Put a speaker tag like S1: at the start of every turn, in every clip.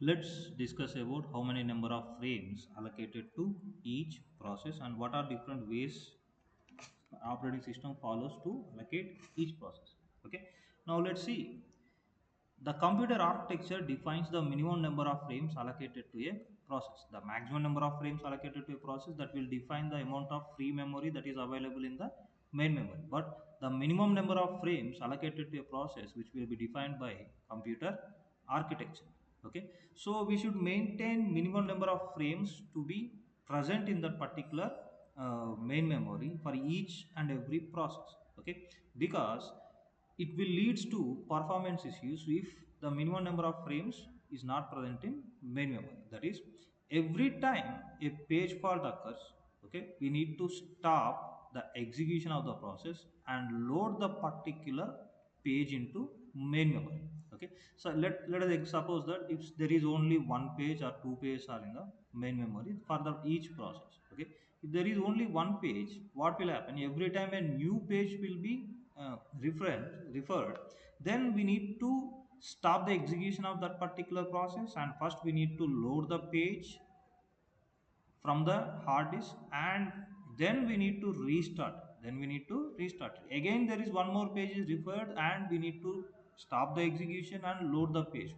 S1: Let's discuss about how many number of frames allocated to each process and what are different ways operating system follows to allocate each process. Okay, now let's see. The computer architecture defines the minimum number of frames allocated to a process, the maximum number of frames allocated to a process that will define the amount of free memory that is available in the main memory. But the minimum number of frames allocated to a process which will be defined by computer architecture. Okay, so we should maintain minimum number of frames to be present in that particular main memory for each and every process. Okay, because it will leads to performance issues if the minimum number of frames is not present in main memory. That is, every time a page fault occurs, okay, we need to stop the execution of the process and load the particular page into main memory. Okay, so let us suppose that if there is only one page or two pages are in the main memory for the each process. Okay, if there is only one page, what will happen every time a new page will be referred, then we need to stop the execution of that particular process, and first we need to load the page from the hard disk, and then we need to restart it again. There is one more page is referred, and we need to stop the execution and load the page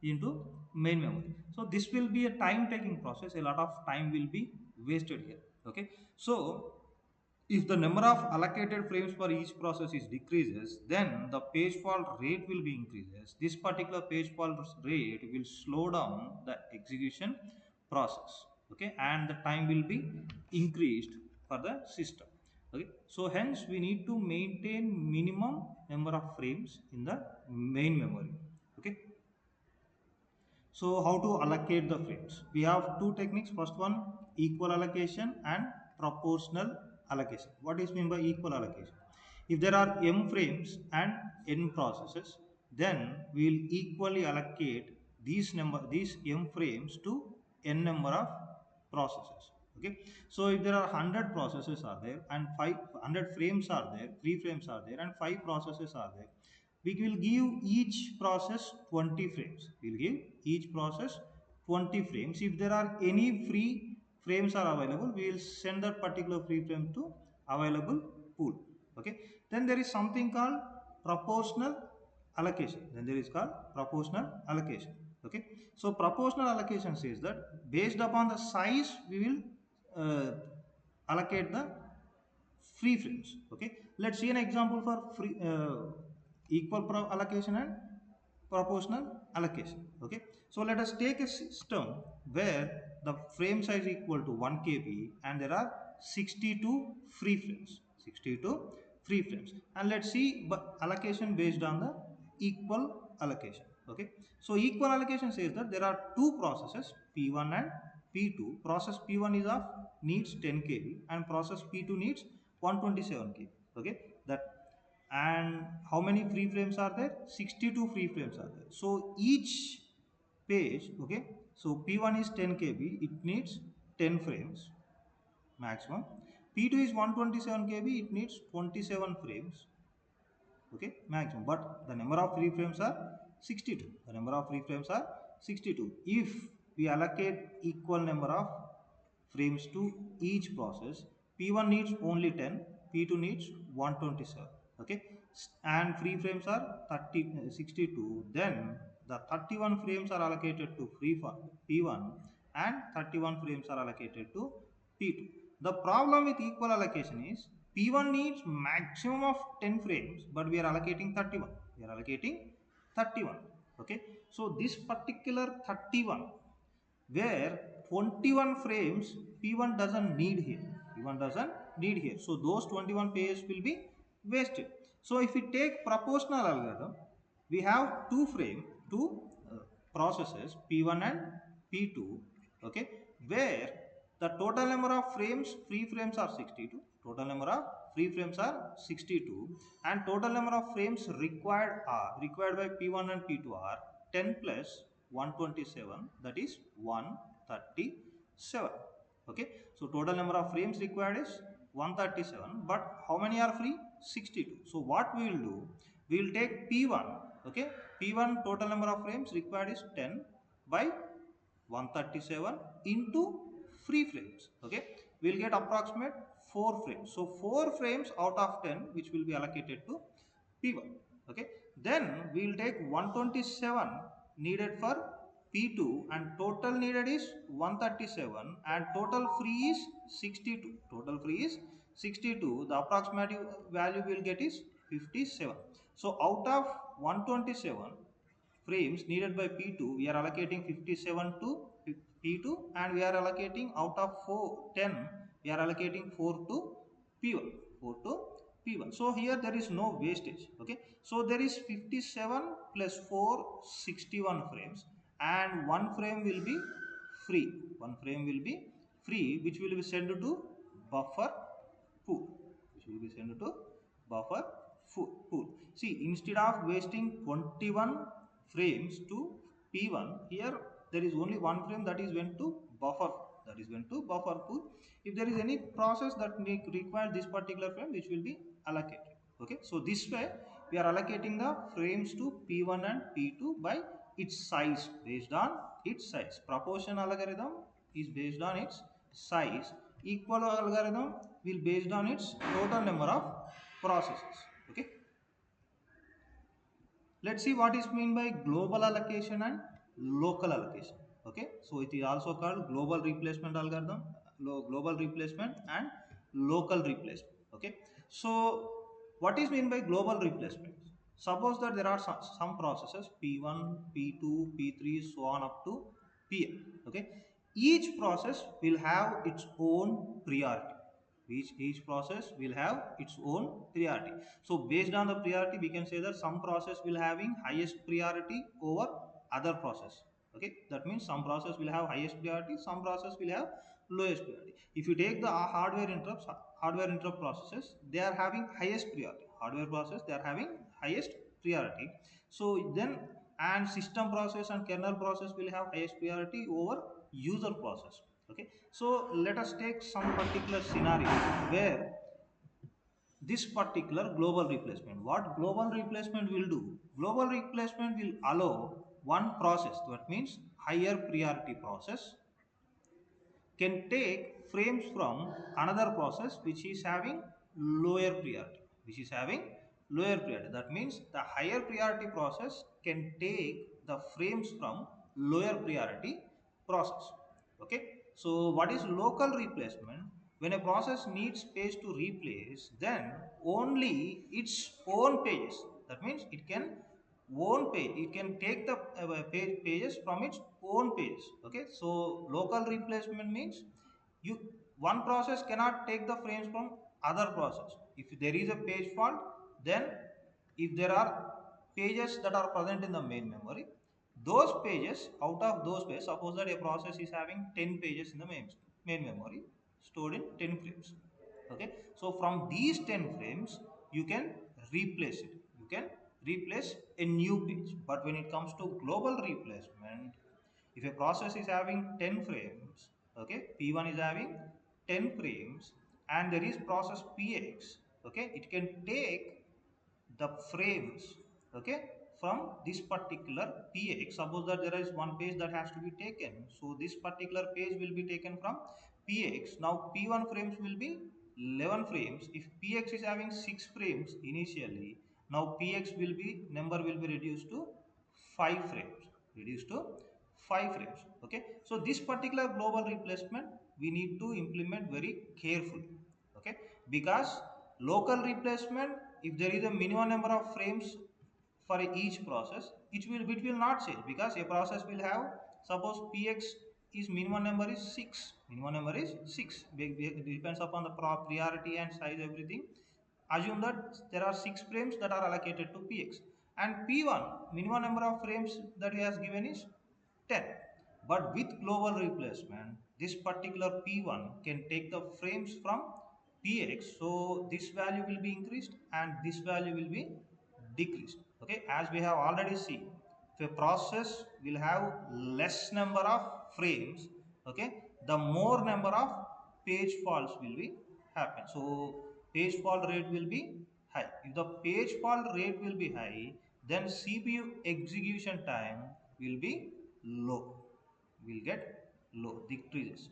S1: into main memory. So this will be a time taking process, a lot of time will be wasted here. Okay, so if the number of allocated frames for each process is decreases, then the page fault rate will be increases. This particular page fault rate will slow down the execution process. Okay, and the time will be increased for the system. Okay, so hence we need to maintain minimum number of frames in the main memory. Okay, so how to allocate the frames? We have two techniques. First one, equal allocation and proportional allocation. What is meant by equal allocation? If there are m frames and n processes, then we will equally allocate these m frames to n number of processes. Okay, so if there are 100 processes are there and 500 frames are there, 3 frames are there, and 5 processes are there, we will give each process 20 frames. We will give each process 20 frames. If there are any free frames are available, we will send that particular free frame to available pool. Okay, then there is something called proportional allocation. Okay, so proportional allocation says that based upon the size we will allocate the free frames. Okay, let's see an example for free equal allocation and proportional allocation. Okay, so let us take a system where the frame size equal to 1 KB and there are 62 free frames. 62 free frames, and let's see allocation based on the equal allocation. Okay, so equal allocation says that there are two processes, P1 and P2. Process P1 is of needs 10 KB and process P2 needs 127 KB. Okay, that, and how many free frames are there? 62 free frames are there. So each page, okay, so P1 is 10 KB, it needs 10 frames maximum. P2 is 127 KB, it needs 27 frames. Okay, maximum, but the number of free frames are 62. The number of free frames are 62. If we allocate equal number of frames to each process, P1 needs only 10, P2 needs 127. Okay, and free frames are 62. Then the 31 frames are allocated to P1 and 31 frames are allocated to P2. The problem with equal allocation is P1 needs maximum of 10 frames, but we are allocating 31. We are allocating 31. Okay, so this particular 31, where 21 frames P1 doesn't need here. P1 doesn't need here. So those 21 pages will be wasted. So if we take proportional algorithm, we have two processes P1 and P2. Okay, where the total number of free frames are 62. Total number of free frames are 62, and total number of frames required by P1 and P2 are 10 plus 127, that is 137. Okay, so total number of frames required is 137, but how many are free? 62. So what we will do, we will take P1. Okay, P1 total number of frames required is 10, by 137 into free frames. Okay, we'll get approximate 4 frames. So 4 frames out of 10 which will be allocated to P1. Okay, then we'll take 127 needed for P2 and total needed is 137 and total free is 62. Total free is 62. The approximate value we'll get is 57. So out of 127 frames needed by P2, we are allocating 57 to P2 and we are allocating out of 10, we are allocating 4 to P1. 4 to P1. So here there is no wastage. Okay. So there is 57 plus 4, 61 frames and one frame will be free. One frame will be free which will be sent to buffer pool. Which will be sent to buffer pool. See, instead of wasting 21 frames to P1, here there is only one frame that is went to buffer, that is went to buffer pool. If there is any process that require this particular frame, which will be allocated. Okay, so this way we are allocating the frames to P1 and P2 by its size, based on its size. Proportion algorithm is based on its size. Equal algorithm will based on its total number of processes. Okay, let's see what is mean by global allocation and local allocation. Okay, so it is also called global replacement algorithm, global replacement and local replacement. Okay, so what is mean by global replacement? Suppose that there are some processes P1, P2, P3, so on up to Pn. Okay, each process will have its own priority. Each process will have its own priority. So based on the priority, we can say that some process will having highest priority over other process. Okay, that means some process will have highest priority, some process will have lowest priority. If you take the hardware interrupt processes, they are having highest priority. Hardware process, they are having highest priority. So then, and system process and kernel process will have highest priority over user process. Okay, so let us take some particular scenario where this particular global replacement, what global replacement will do, global replacement will allow one process, that means higher priority process, can take frames from another process which is having lower priority, which is having lower priority. That means the higher priority process can take the frames from lower priority process. Okay, so what is local replacement? When a process needs page to replace, then only its own pages, that means it can own page, it can take the pages from its own pages. Okay, so local replacement means you, one process cannot take the frames from other process. If there is a page fault, then if there are pages that are present in the main memory, those pages, out of those pages, suppose that a process is having 10 pages in the main memory stored in 10 frames. Okay, so from these 10 frames you can replace it, you can replace a new page. But when it comes to global replacement, if a process is having 10 frames, okay, P1 is having 10 frames and there is process Px, okay, it can take the frames, okay, from this particular Px. Suppose that there is one page that has to be taken, so this particular page will be taken from Px. Now P1 frames will be 11 frames. If Px is having 6 frames initially, now Px will be, number will be reduced to 5 frames, reduced to 5 frames. Okay, so this particular global replacement we need to implement very carefully. Okay, because local replacement, if there is a minimum number of frames for each process, it will not change, because a process will have, suppose Px is minimum number is 6, minimum number is 6, it depends upon the priority and size, everything. Assume that there are 6 frames that are allocated to Px, and P1 minimum number of frames that he has given is 10. But with global replacement, this particular P1 can take the frames from Px, so this value will be increased and this value will be decreased. Okay, as we have already seen, if a process will have less number of frames, okay, the more number of page faults will be happen. So page fault rate will be high. If the page fault rate will be high, then CPU execution time will be low, will get low, decreases.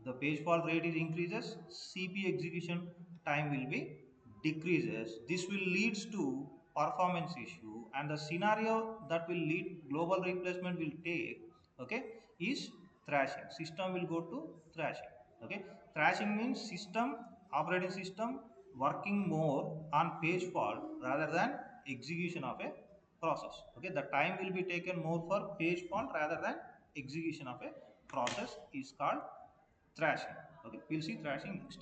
S1: The page fault rate is increases, CPU execution time will be decreases. This will leads to performance issue, and the scenario that will lead global replacement will take, okay, is thrashing. System will go to thrashing. Okay, thrashing means system, operating system working more on page fault rather than execution of a process. Okay, the time will be taken more for page fault rather than execution of a process is called thrashing. Okay, we'll see thrashing next.